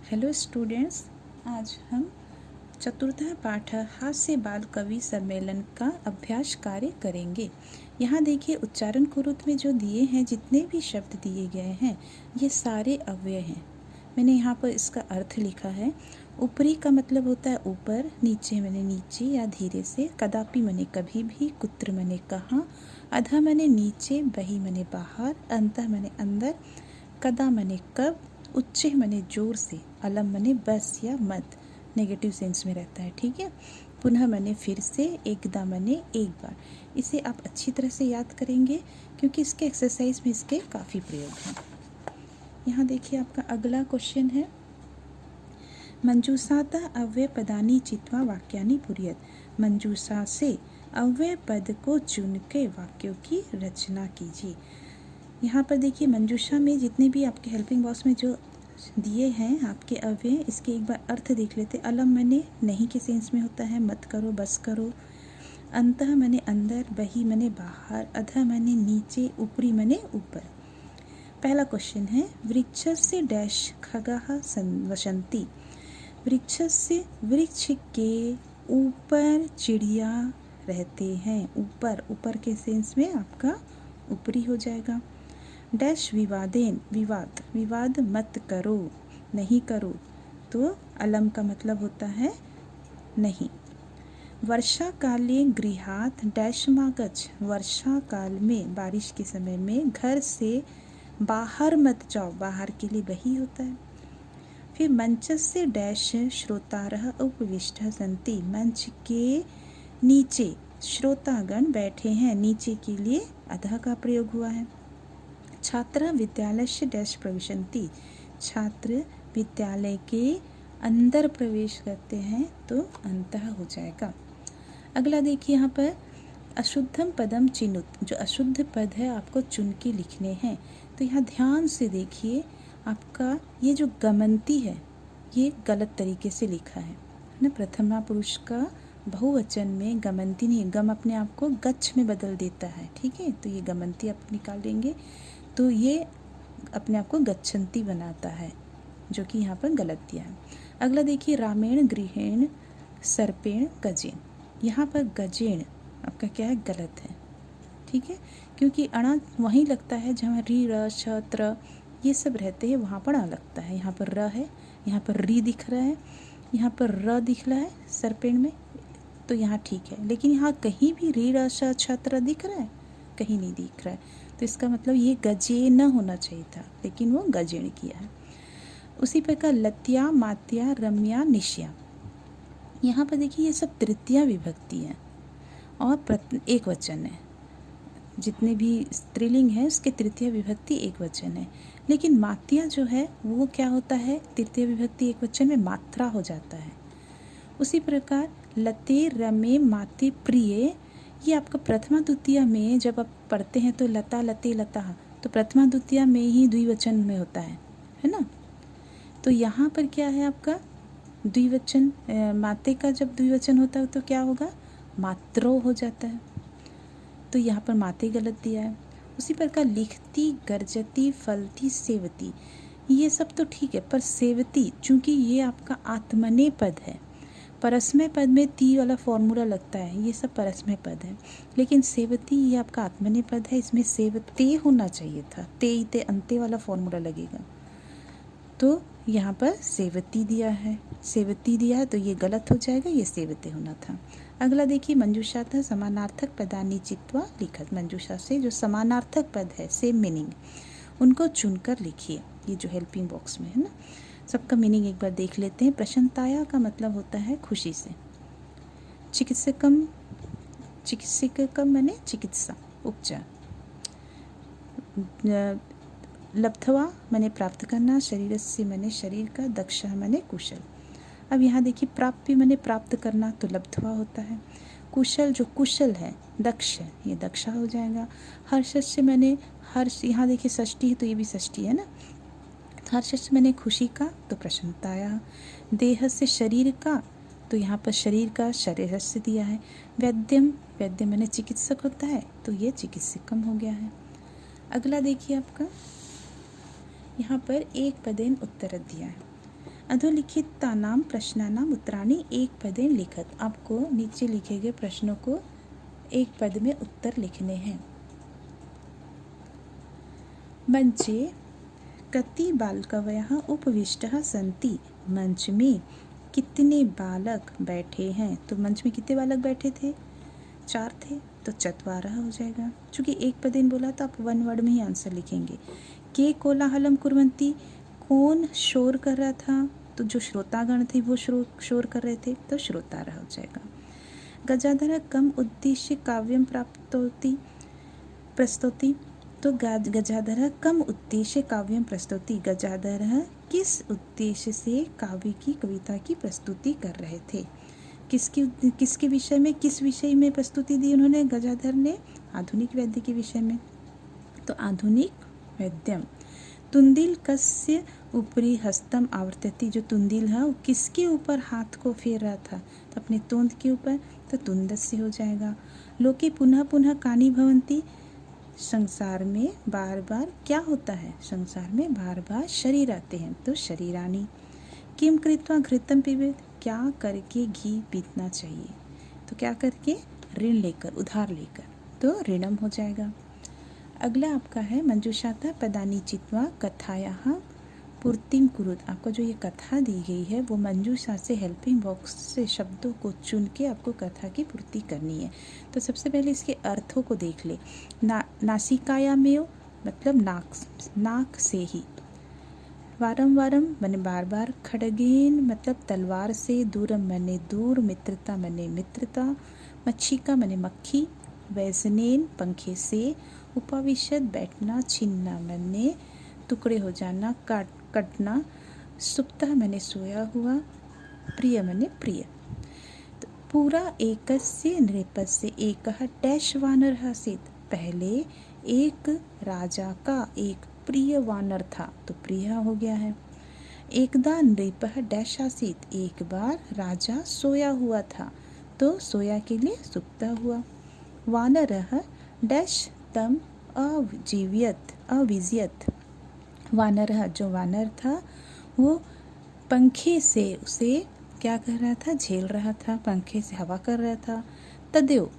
Hello students, आज हम चतुर्थ पाठ हास्य बाल कवि सम्मेलन का अभ्यास कार्य करेंगे। यहाँ देखिए उच्चारण कुरुत में जो दिए हैं, जितने भी शब्द दिए गए हैं ये सारे अव्यय हैं। मैंने यहाँ पर इसका अर्थ लिखा है। ऊपरी का मतलब होता है ऊपर, नीचे मैंने नीचे या धीरे से, कदापि मैंने कभी भी, कुत्र मैंने कहाँ, अधः मैंने नीचे, बहि मैंने बाहर, अंतः मैंने अंदर, कदा मैंने कब, उच्च मैंने जोर से, अलम मैंने बस या मत, नेगेटिव सेंस में रहता है। ठीक है। पुनः मैंने फिर से, एकदा मैंने एक बार। इसे आप अच्छी तरह से याद करेंगे क्योंकि इसके एक्सरसाइज में इसके काफ़ी प्रयोग हैं। यहाँ देखिए आपका अगला क्वेश्चन है, मंजूषातः अव्यय पदानि चित्वा वाक्यानि पूरयत। मंजूषा से अव्यय पद को चुन के वाक्यों की रचना कीजिए। यहाँ पर देखिए मंजूषा में जितने भी आपके हेल्पिंग बॉक्स में जो दिए हैं आपके अव्यय, इसके एक बार अर्थ देख लेते। अलम मैंने नहीं के सेंस में होता है, मत करो बस करो। अंतः मैंने अंदर, बही मैंने बाहर, अधः मैंने नीचे, ऊपरी मैंने ऊपर। पहला क्वेश्चन है, वृक्षस्य डैश खगाः वसन्ति। वृक्षस्य वृक्ष के ऊपर चिड़िया रहते हैं। ऊपर, ऊपर के सेंस में आपका ऊपरी हो जाएगा। डैश विवादेन, विवाद, विवाद मत करो, नहीं करो, तो अलम का मतलब होता है नहीं। वर्षा काले गृहात् डैश मागच्छ। वर्षा काल में, बारिश के समय में घर से बाहर मत जाओ। बाहर के लिए बही होता है। फिर मंचस्य डैश श्रोतारः उपविष्टः सन्ति। मंच के नीचे श्रोतागण बैठे हैं। नीचे के लिए अधः का प्रयोग हुआ है। छात्र विद्यालय डैश प्रविशन्ति। छात्र विद्यालय के अंदर प्रवेश करते हैं, तो अंतः हो जाएगा। अगला देखिए यहाँ पर, अशुद्धम पदम चिनुत। जो अशुद्ध पद है आपको चुन के लिखने हैं। तो यहाँ ध्यान से देखिए, आपका ये जो गमंती है ये गलत तरीके से लिखा है ना। प्रथमा पुरुष का बहुवचन में गमंती नहीं, गम अपने आप को गच्छ में बदल देता है। ठीक है, तो ये गमंती आप निकाल देंगे तो ये अपने आप को गच्छन्ति बनाता है, जो कि यहाँ पर गलत दिया है। अगला देखिए, रामेण गृहेण सर्पेण गजेन। यहाँ पर गजेण आपका क्या है, गलत है। ठीक है, क्योंकि अणा वहीं लगता है जहाँ री, र, छ, त्र ये सब रहते हैं, वहाँ पर अणा लगता है। यहाँ पर र है, यहाँ पर री दिख रहा है, यहाँ पर र दिख रहा है सर्पेण में, तो यहाँ ठीक है। लेकिन यहाँ कहीं भी री, र, छ, त्र दिख रहा है, कहीं नहीं दिख रहा है। तो इसका मतलब ये गजे न होना चाहिए था, लेकिन वो गजेण किया है। उसी प्रकार लत्या, मात्या, रम्या, निश्या। यहाँ पर देखिए ये सब तृतीया विभक्ति है और एक वचन है। जितने भी स्त्रीलिंग है उसके तृतीय विभक्ति एक वचन है। लेकिन मात्या जो है वो क्या होता है, तृतीय विभक्ति एक वचन में मात्रा हो जाता है। उसी प्रकार लते, रमे, माते, प्रिय, ये आपका प्रथमा द्वितीय में जब आप पढ़ते हैं तो लता, लते, लता, तो प्रथमा द्वितीय में ही द्विवचन में होता है ना। तो यहाँ पर क्या है आपका द्विवचन, माते का जब द्विवचन होता है तो क्या होगा, मात्रो हो जाता है। तो यहाँ पर माते गलत दिया है। उसी प्रकार लिखती, गर्जती, फलती, सेवती, ये सब तो ठीक है, पर सेवती चूँकि ये आपका आत्मनेय पद है, परस्मय पद में ती वाला फॉर्मूला लगता है, ये सब परस्मय पद है। लेकिन सेवती ये आपका आत्मनेय पद है, इसमें सेवते होना चाहिए था, ते अंते वाला फॉर्मूला लगेगा। तो यहाँ पर सेवती दिया है, सेवती दिया है, तो ये गलत हो जाएगा, ये सेवते होना था। अगला देखिए, मंजूषातः समानार्थक पदानि चित्वा लिखत। मंजूषा से जो समानार्थक पद है, सेम मीनिंग, उनको चुनकर लिखिए। ये जो हेल्पिंग बॉक्स में है ना, सबका मीनिंग एक बार देख लेते हैं। प्रशन्नताया का मतलब होता है खुशी से। चिकित्सकम, चिकित्सकम मैंने चिकित्सा, उपचार। लब्ध्वा मैंने प्राप्त करना, शरीर से मैंने शरीर का, दक्ष मैंने कुशल। अब यहाँ देखिए, प्राप्य मैंने प्राप्त करना, तो लब्ध्वा होता है। कुशल जो कुशल है, दक्ष है, ये दक्षा हो जाएगा। हर्ष से मैंने हर्ष, यहाँ देखिए षष्ठी है तो ये भी षष्ठी है ना। हर्ष से मैंने खुशी का, तो प्रशन्नताया। देह से शरीर का, तो यहाँ पर शरीर का, शरीर से दिया है। वैद्यम, वैद्य मैंने चिकित्सक होता है, तो ये चिकित्सकम हो गया है। अगला देखिए आपका, यहाँ पर एक पदेन उत्तर दिया है। अधोलिखितानां प्रश्नानाम् उत्तराणि एक पदे लिखत। आपको नीचे लिखे गए प्रश्नों को एक पद में उत्तर लिखने हैं। मंचे कति बालकवयः उपविष्टः सन्ति। मंच में कितने बालक बैठे हैं। तो मंच में कितने बालक बैठे थे, 4 थे, तो चत्वारः हो जाएगा। चूँकि एक पदेन बोला तो आप वन वर्ड में ही आंसर लिखेंगे। के कोलाहलम कुर्वन्ति, कौन शोर कर रहा था, तो जो श्रोतागण थे वो शोर कर रहे थे, तो श्रोतारः हो जाएगा। गजाधर कम उद्देश्य काव्यम प्रस्तौति, तो गजाधर कम उद्देश्य काव्यम प्रस्तौति। गजाधर किस उद्देश्य से काव्य की, कविता की प्रस्तुति कर रहे थे। किसके विषय में, किस विषय में प्रस्तुति दी उन्होंने, गजाधर ने आधुनिक वैद्य के विषय में, तो आधुनिक वैद्यम। तुंदिल कस्य ऊपरी हस्तम आवर्तति, जो तुंदिल है वो किसके ऊपर हाथ को फेर रहा था, तो अपने तोंद के ऊपर, तो तुंदस्य हो जाएगा। लोके पुनः पुनः कानि भवन्ति, संसार में बार बार क्या होता है, संसार में बार बार शरीर आते हैं, तो शरीरानी। किम कृत्वा घृतम पिबेत, क्या करके घी पीतना चाहिए, तो क्या करके, ऋण लेकर, उधार लेकर, तो ऋणम हो जाएगा। अगला आपका है मंजूषाता पदानि चित्वा कथायाः पूर्तिम कुरुत। आपको जो ये कथा दी गई है वो मंजूषा से हेल्पिंग बॉक्स से शब्दों को चुन के आपको कथा की पूर्ति करनी है। तो सबसे पहले इसके अर्थों को देख ले। नासिकायामेव मतलब नाक से ही, वारम वारम मने बार बार, खड़गेन मतलब तलवार से, दूरम मने दूर, मित्रता मने मित्रता, मच्छिका मने मक्खी, वैजनेन पंखे से, उपाविशत बैठना, छिन्ना मने टुकड़े हो जाना, कटना, सुप्तः मने सोया हुआ, प्रिय मने प्रिय। तो पूरा एकस्य नृपस्य एकः डैश वानरः आसीत्, पहले एक राजा का एक प्रिय वानर था, तो प्रिय हो गया है। एकदा नृपः डैश आसीत्, एक बार राजा सोया हुआ था, तो सोया के लिए सुप्तः हुआ। वानरः डैश तम अविजियत, वानरः जो वानर था वो पंखे से उसे क्या कर रहा था, झेल रहा था, पंखे से हवा कर रहा था। तदेव,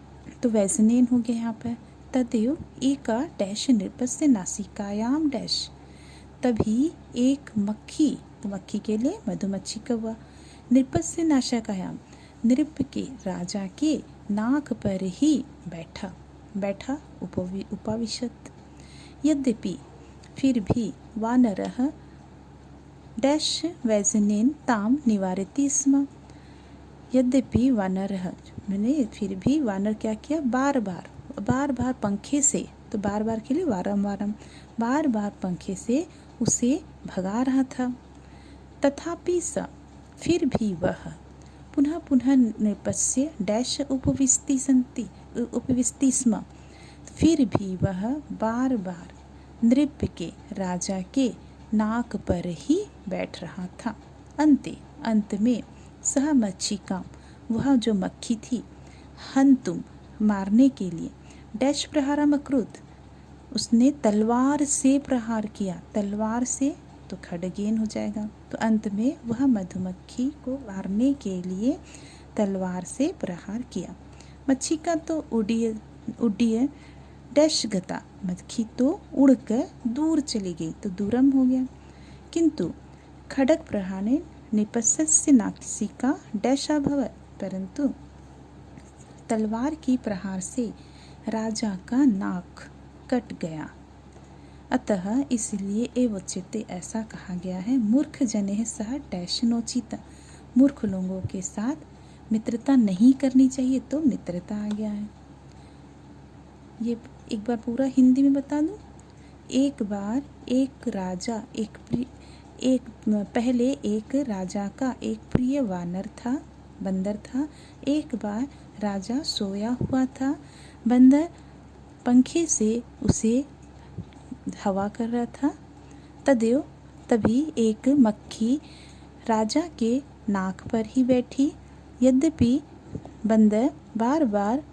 तो वैजनेन हो गया यहाँ पर, तदेव एका डैश नृपस्य नासिकायाम डैश, तभी एक मक्खी, तो मक्खी के लिए मधुमक्खी का हुआ, नृपस्य नासिकायाम, नृप के राजा के नाक पर ही बैठा उपाविशत। यद्यपि फिर भी, वानरः डैश वैजनेन ताम निवारति स्म, यद्यपि वानरः मैंने फिर भी वानर क्या किया, बार बार पंखे से, तो बार बार के लिए वारम बार बार पंखे से उसे भगा रहा था। तथापि स, फिर भी वह, पुनः पुनः नृपस्य डैश उपविष्टि स्म, फिर भी वह बार बार नृप के राजा के नाक पर ही बैठ रहा था। अंत में सह मच्छिका, वह जो मक्खी थी, हंतुम मारने के लिए, डैश प्रहारम अकृत, उसने तलवार से प्रहार किया, तलवार से तो खड़गेन हो जाएगा। तो अंत में वह मधुमक्खी को मारने के लिए तलवार से प्रहार किया। मच्छिका तो उड़िए डैश गता, मक्खी तो उड़कर दूर चली गई, तो दूरम हो गया। किंतु खड़ग प्रहारे निपस्य नासिका डैश अभवत, परंतु तलवार की प्रहार से राजा का नाक कट गया। अतः इसलिए एवोचिते, ऐसा कहा गया है, मूर्ख जनेह सह डैश नोचित, मूर्ख लोगों के साथ मित्रता नहीं करनी चाहिए, तो मित्रता आ गया है। ये एक बार पूरा हिंदी में बता दूं। एक बार एक राजा पहले एक राजा का एक प्रिय बंदर था। एक बार राजा सोया हुआ था, बंदर पंखे से उसे हवा कर रहा था। तभी एक मक्खी राजा के नाक पर ही बैठी। यद्यपि बंदर बार बार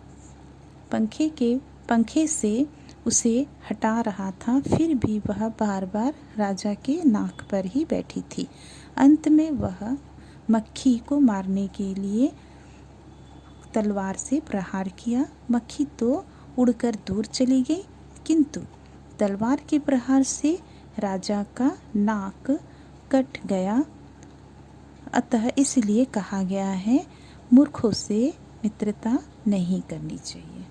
पंखे से उसे हटा रहा था, फिर भी वह बार बार राजा के नाक पर ही बैठी थी। अंत में वह मक्खी को मारने के लिए तलवार से प्रहार किया। मक्खी तो उड़कर दूर चली गई, किंतु तलवार के प्रहार से राजा का नाक कट गया। अतः इसलिए कहा गया है, मूर्खों से मित्रता नहीं करनी चाहिए।